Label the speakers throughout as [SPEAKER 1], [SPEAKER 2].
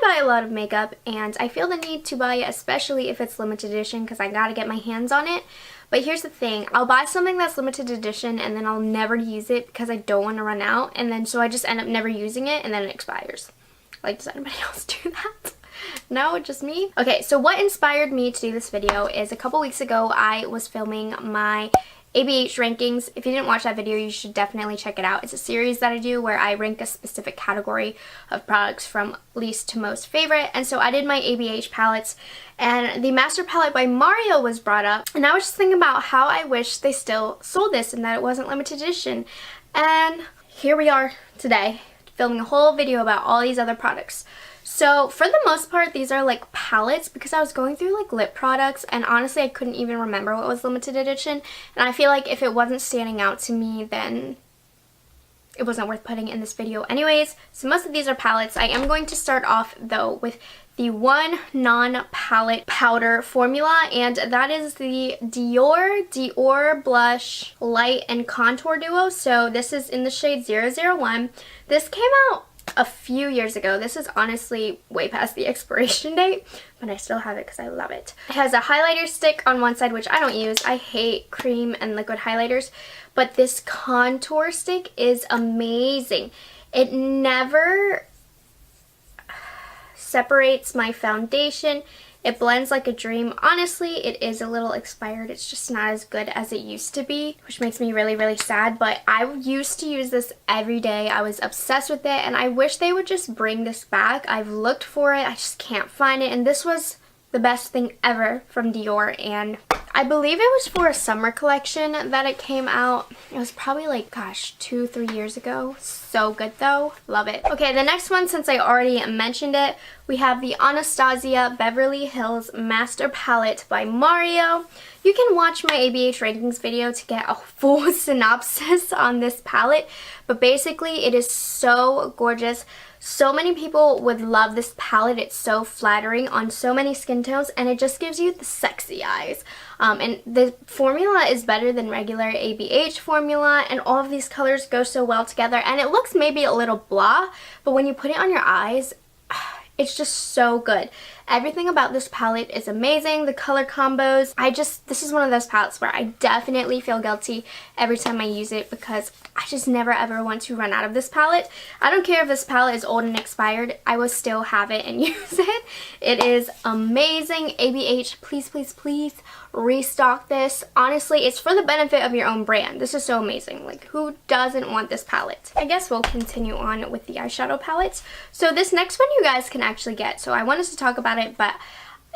[SPEAKER 1] buy a lot of makeup and I feel the need to buy it, especially if it's limited edition, because I gotta get my hands on it. But here's the thing, I'll buy something that's limited edition and then I'll never use it because I don't want to run out, and then so I just end up never using it and then it expires. Like, does anybody else do that? No, just me? Okay, so what inspired me to do this video is a couple weeks ago I was filming my ABH rankings. If you didn't watch that video, you should definitely check it out. It's a series that I do where I rank a specific category of products from least to most favorite. And so I did my ABH palettes, and the Master Palette by Mario was brought up. And I was just thinking about how I wish they still sold this and that it wasn't limited edition. And here we are today, filming a whole video about all these other products. So for the most part, these are like palettes because I was going through like lip products and honestly I couldn't even remember what was limited edition, and I feel like if it wasn't standing out to me then it wasn't worth putting in this video anyways. So most of these are palettes. I am going to start off though with the one non-palette powder formula, and that is the Dior Blush Light and Contour Duo. So this is in the shade 001. This came out a few years ago. This is honestly way past the expiration date, but I still have it because I love it. It has a highlighter stick on one side, which I don't use. I hate cream and liquid highlighters, but this contour stick is amazing. It never separates my foundation. It blends like a dream. Honestly, it is a little expired. It's just not as good as it used to be, which makes me really, really sad. But I used to use this every day. I was obsessed with it, and I wish they would just bring this back. I've looked for it. I just can't find it. And this was the best thing ever from Dior, and I believe it was for a summer collection that it came out. It was probably like, gosh, 2-3 years ago. So good though. Love it. Okay, the next one, since I already mentioned it, we have the Anastasia Beverly Hills Master Palette by Mario. You can watch my ABH rankings video to get a full synopsis on this palette, but basically it is so gorgeous. So many people would love this palette. It's so flattering on so many skin tones, and it just gives you the sexy eyes. And the formula is better than regular ABH formula, and all of these colors go so well together, and it looks maybe a little blah, but when you put it on your eyes, it's just so good. Everything about this palette is amazing. The color combos, this is one of those palettes where I definitely feel guilty every time I use it because I just never ever want to run out of this palette. I don't care if this palette is old and expired, I will still have it and use it. It is amazing. ABH, please, please, please restock this. Honestly, it's for the benefit of your own brand. This is so amazing. Like, who doesn't want this palette? I guess we'll continue on with the eyeshadow palettes. So this next one you guys can actually get. So I wanted to talk about it, but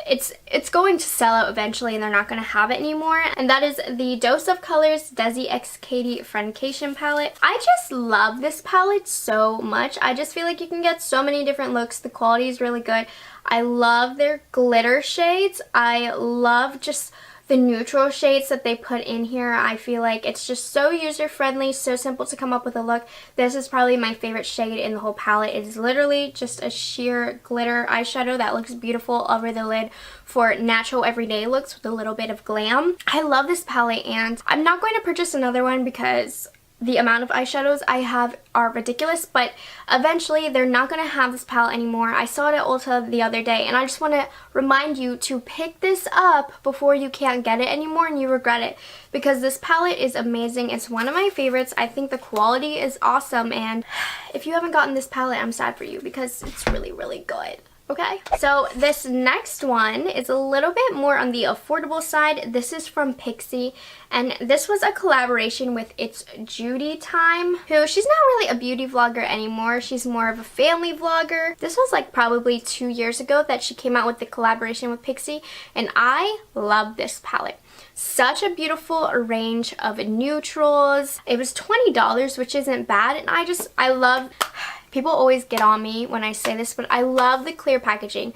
[SPEAKER 1] it's going to sell out eventually and they're not going to have it anymore, and that is the Dose of Colors Desi X Katy Friendcation palette. I just love this palette so much. I just feel like you can get so many different looks. The quality is really good. I love their glitter shades. I love just the neutral shades that they put in here. I feel like it's just so user-friendly, so simple to come up with a look. This is probably my favorite shade in the whole palette. It is literally just a sheer glitter eyeshadow that looks beautiful over the lid for natural everyday looks with a little bit of glam. I love this palette, and I'm not going to purchase another one because the amount of eyeshadows I have are ridiculous, but eventually they're not going to have this palette anymore. I saw it at Ulta the other day, and I just want to remind you to pick this up before you can't get it anymore and you regret it, because this palette is amazing. It's one of my favorites. I think the quality is awesome, and if you haven't gotten this palette, I'm sad for you because it's really, really good. Okay, so this next one is a little bit more on the affordable side. This is from Pixi, and this was a collaboration with It's Judy Time, who she's not really a beauty vlogger anymore. She's more of a family vlogger. This was like probably 2 years ago that she came out with the collaboration with Pixi, and I love this palette. Such a beautiful range of neutrals. It was $20, which isn't bad, and I love... People always get on me when I say this, but I love the clear packaging.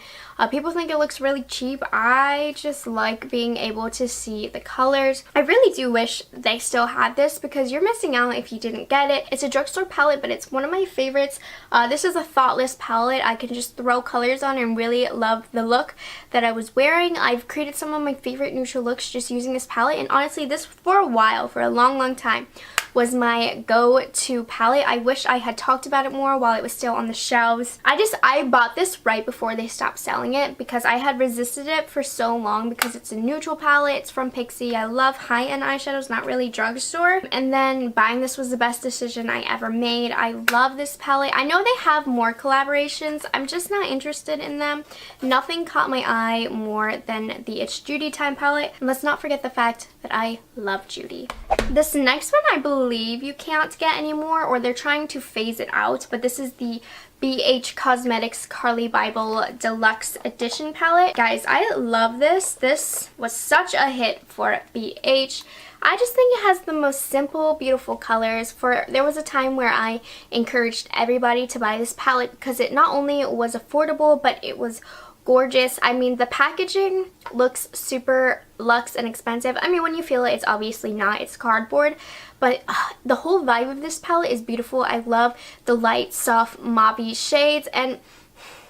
[SPEAKER 1] People think it looks really cheap. I just like being able to see the colors. I really do wish they still had this because you're missing out if you didn't get it. It's a drugstore palette, but it's one of my favorites. This is a thoughtless palette. I can just throw colors on and really love the look that I was wearing. I've created some of my favorite neutral looks just using this palette, and honestly, this for a while, for a long, long time, was my go-to palette. I wish I had talked about it more while it was still on the shelves. I bought this right before they stopped selling it because I had resisted it for so long because it's a neutral palette. It's from Pixi. I love high-end eyeshadows, not really drugstore. And then buying this was the best decision I ever made. I love this palette. I know they have more collaborations. I'm just not interested in them. Nothing caught my eye more than the It's Judy Time palette. And let's not forget the fact that I love Judy. This next one I believe you can't get anymore, or they're trying to phase it out, but this is the BH Cosmetics Carli Bybel Deluxe Edition palette. Guys, I love this. This was such a hit for BH. I just think it has the most simple, beautiful colors. There was a time where I encouraged everybody to buy this palette because it not only was affordable, but it was gorgeous. I mean, the packaging looks super luxe and expensive. I mean, when you feel it, it's obviously not. It's cardboard. But the whole vibe of this palette is beautiful. I love the light, soft, mauve shades. And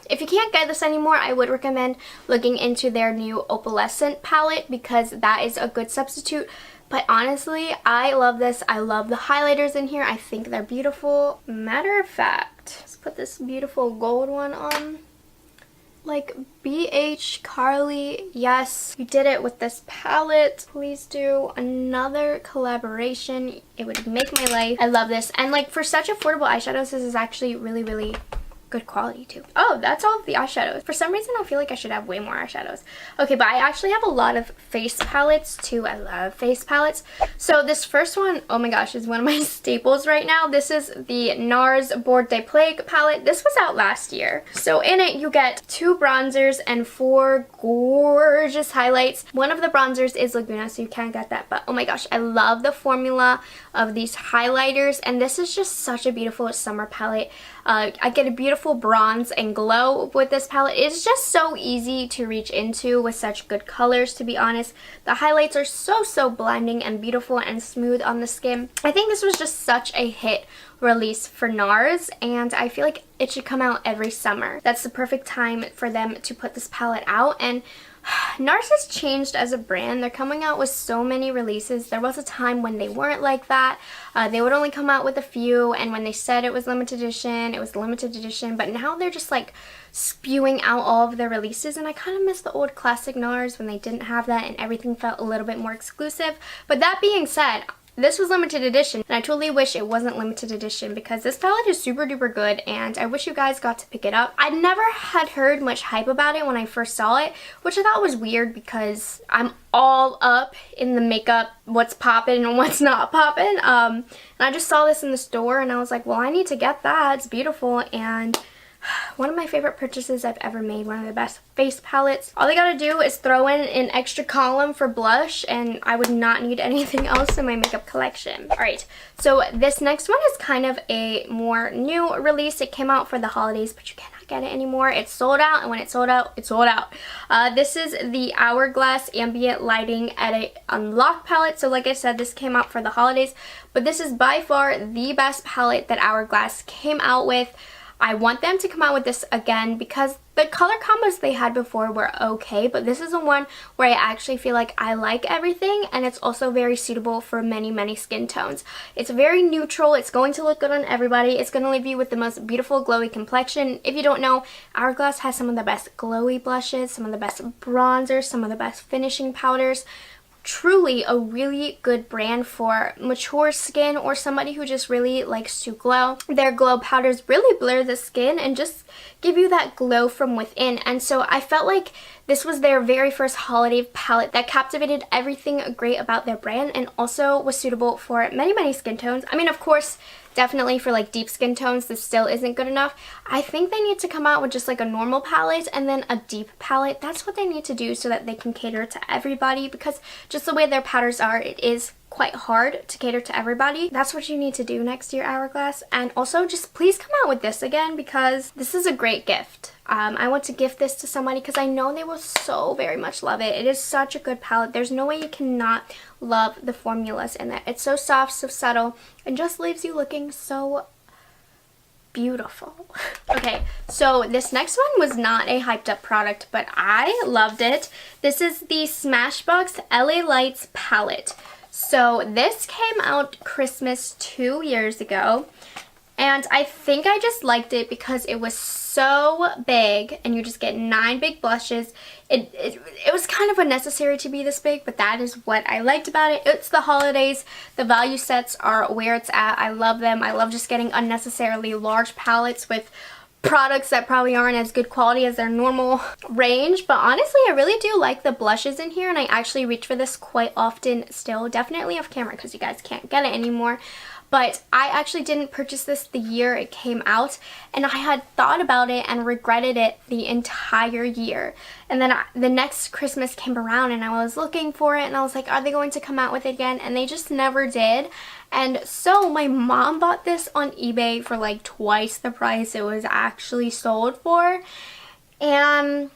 [SPEAKER 1] if you can't get this anymore, I would recommend looking into their new Opalescent palette because that is a good substitute. But honestly, I love this. I love the highlighters in here. I think they're beautiful. Matter of fact, let's put this beautiful gold one on. Like, BH, Carli, yes, you did it with this palette. Please do another collaboration. It would make my life. I love this. And like, for such affordable eyeshadows, this is actually really, really good quality too. Oh, that's all of the eyeshadows. For some reason, I feel like I should have way more eyeshadows. Okay, but I actually have a lot of face palettes too. I love face palettes. So this first one, oh my gosh, is one of my staples right now. This is the NARS Bord de Plague palette. This was out last year. So in it, you get 2 bronzers and 4 gorgeous highlights. One of the bronzers is Laguna, so you can't get that. But oh my gosh, I love the formula of these highlighters. And this is just such a beautiful summer palette. I get a beautiful bronze and glow with this palette. It's just so easy to reach into with such good colors, to be honest. The highlights are so blending and beautiful and smooth on the skin. I think this was just such a hit release for NARS, and I feel like it should come out every summer. That's the perfect time for them to put this palette out. And NARS has changed as a brand. They're coming out with so many releases. There was a time when they weren't like that. They would only come out with a few, and when they said it was limited edition, it was limited edition. But now they're just like spewing out all of their releases, and I kind of miss the old classic NARS when they didn't have that and everything felt a little bit more exclusive. But that being said, this was limited edition, and I totally wish it wasn't limited edition because this palette is super duper good, and I wish you guys got to pick it up. I never had heard much hype about it when I first saw it, which I thought was weird because I'm all up in the makeup, what's poppin' and what's not poppin'. And I just saw this in the store, and I was like, well, I need to get that. It's beautiful, and one of my favorite purchases I've ever made, one of the best face palettes. All I gotta do is throw in an extra column for blush, and I would not need anything else in my makeup collection. Alright, so this next one is kind of a more new release. It came out for the holidays, but you cannot get it anymore. It's sold out, and when it's sold out, it's sold out. This is the Hourglass Ambient Lighting Edit Unlock palette. So like I said, this came out for the holidays, but this is by far the best palette that Hourglass came out with. I want them to come out with this again because the color combos they had before were okay, but this is the one where I actually feel like I like everything, and it's also very suitable for many skin tones. It's very neutral. It's going to look good on everybody. It's going to leave you with the most beautiful glowy complexion. If you don't know, Hourglass has some of the best glowy blushes, some of the best bronzers, some of the best finishing powders. Truly a really good brand for mature skin or somebody who just really likes to glow. Their glow powders really blur the skin and just give you that glow from within. And so I felt like this was their very first holiday palette that captivated everything great about their brand and also was suitable for many skin tones. I mean, of course, definitely for like deep skin tones, this still isn't good enough. I think they need to come out with just like a normal palette and then a deep palette. That's what they need to do so that they can cater to everybody, because just the way their powders are, it is quite hard to cater to everybody. That's what you need to do next year, Hourglass. And also just please come out with this again because this is a great gift. I want to gift this to somebody because I know they will so very much love it. It is such a good palette. There's no way you cannot love the formulas in it. It's so soft, so subtle, and just leaves you looking so beautiful. Okay, so this next one was not a hyped up product, but I loved it. This is the Smashbox LA Lights palette. So this came out Christmas 2 years ago. And I think I just liked it because it was so big and you just get 9 big blushes. It was kind of unnecessary to be this big, but that is what I liked about it. It's the holidays. The value sets are where it's at. I love them. I love just getting unnecessarily large palettes with products that probably aren't as good quality as their normal range. But honestly, I really do like the blushes in here, and I actually reach for this quite often still. Definitely off camera because you guys can't get it anymore. But I actually didn't purchase this the year it came out, and I had thought about it and regretted it the entire year. And then the next Christmas came around and I was looking for it and I was like, are they going to come out with it again? And they just never did. And so my mom bought this on eBay for like twice the price it was actually sold for. And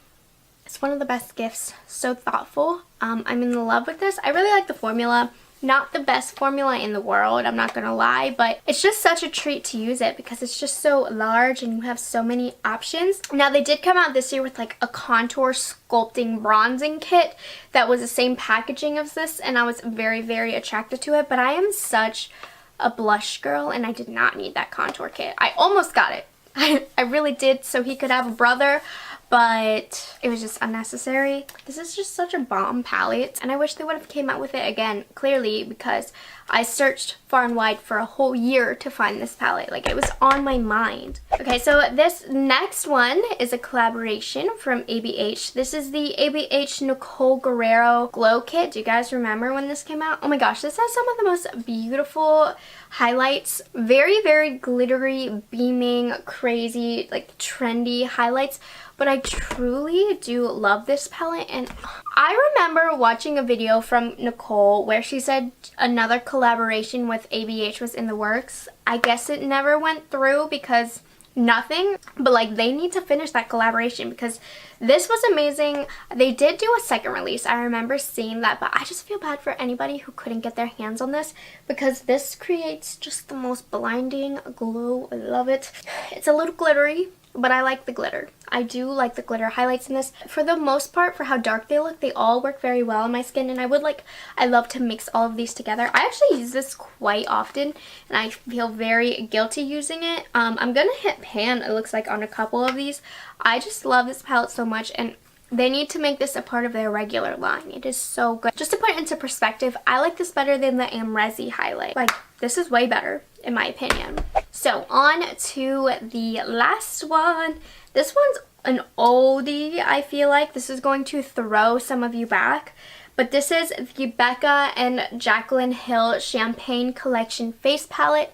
[SPEAKER 1] it's one of the best gifts. So thoughtful. I'm in love with this. I really like the formula. Not the best formula in the world, I'm not gonna lie, but it's just such a treat to use it because it's just so large and you have so many options. Now they did come out this year with like a contour sculpting bronzing kit that was the same packaging as this, and I was very, very attracted to it, but I am such a blush girl and I did not need that contour kit. I almost got it. I really did, so he could have a brother, but it was just unnecessary. This is just such a bomb palette, and I wish they would have came out with it again, clearly, because I searched far and wide for a whole year to find this palette. Like, it was on my mind. Okay, so this next one is a collaboration from ABH. This is the ABH Nicole Guerrero Glow Kit. Do you guys remember when this came out? Oh my gosh, this has some of the most beautiful highlights. Very, very glittery, beaming, crazy, like trendy highlights. But I truly do love this palette, and I remember watching a video from Nicole where she said another collaboration with ABH was in the works. I guess it never went through because nothing, but like they need to finish that collaboration because this was amazing. They did do a second release. I remember seeing that, but I just feel bad for anybody who couldn't get their hands on this because this creates just the most blinding glow. I love it. It's a little glittery, but I like the glitter. I do like the glitter highlights in this. For the most part, for how dark they look, they all work very well on my skin, and I love to mix all of these together. I actually use this quite often, and I feel very guilty using it. I'm gonna hit pan, it looks like, on a couple of these. I just love this palette so much, and they need to make this a part of their regular line. It is so good. Just to put it into perspective, I like this better than the Amrezi highlight. Like, this is way better, in my opinion. So, on to the last one. This one's an oldie, I feel like. This is going to throw some of you back. But this is the Becca and Jaclyn Hill Champagne Collection Face Palette.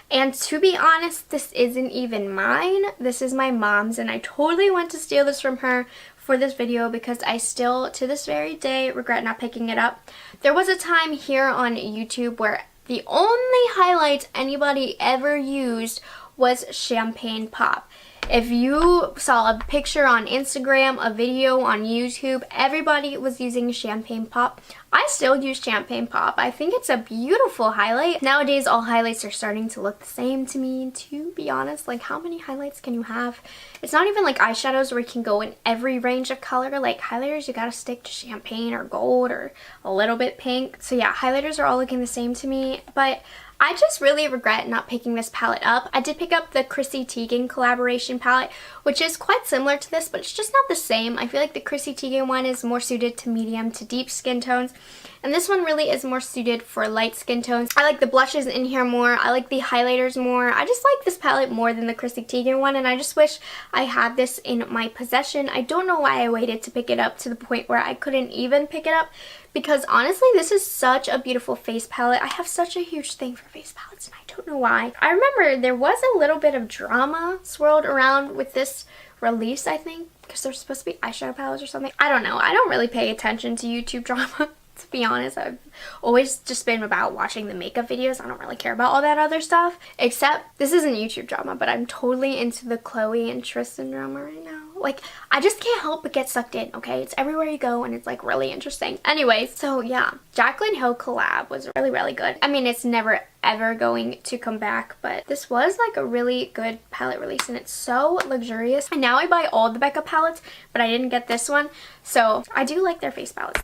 [SPEAKER 1] And to be honest, this isn't even mine. This is my mom's, and I totally went to steal this from her for this video because I still, to this very day, regret not picking it up. There was a time here on YouTube where the only highlights anybody ever used was Champagne Pop. If you saw a picture on Instagram, a video on YouTube, everybody was using Champagne Pop. I still use Champagne Pop. I think it's a beautiful highlight. Nowadays, all highlights are starting to look the same to me, to be honest. Like, how many highlights can you have? It's not even like eyeshadows where you can go in every range of color. Like, highlighters, you gotta stick to champagne or gold or a little bit pink. So yeah, highlighters are all looking the same to me, but I just really regret not picking this palette up. I did pick up the Chrissy Teigen collaboration palette, which is quite similar to this, but it's just not the same. I feel like the Chrissy Teigen one is more suited to medium to deep skin tones, and this one really is more suited for light skin tones. I like the blushes in here more. I like the highlighters more. I just like this palette more than the Chrissy Teigen one, and I just wish I had this in my possession. I don't know why I waited to pick it up to the point where I couldn't even pick it up, because honestly, this is such a beautiful face palette. I have such a huge thing for face palettes, and I don't know why. I remember there was a little bit of drama swirled around with this release, I think, because there's supposed to be eyeshadow palettes or something. I don't know. I don't really pay attention to YouTube drama. To be honest, I've always just been about watching the makeup videos. I don't really care about all that other stuff. Except, this isn't YouTube drama, but I'm totally into the Chloe and Tristan drama right now. Like, I just can't help but get sucked in, okay? It's everywhere you go, and it's, like, really interesting. Anyways, so, yeah. Jaclyn Hill collab was really, really good. I mean, it's never, ever going to come back, but this was, like, a really good palette release, and it's so luxurious. And now I buy all the Becca palettes, but I didn't get this one, so I do like their face palettes.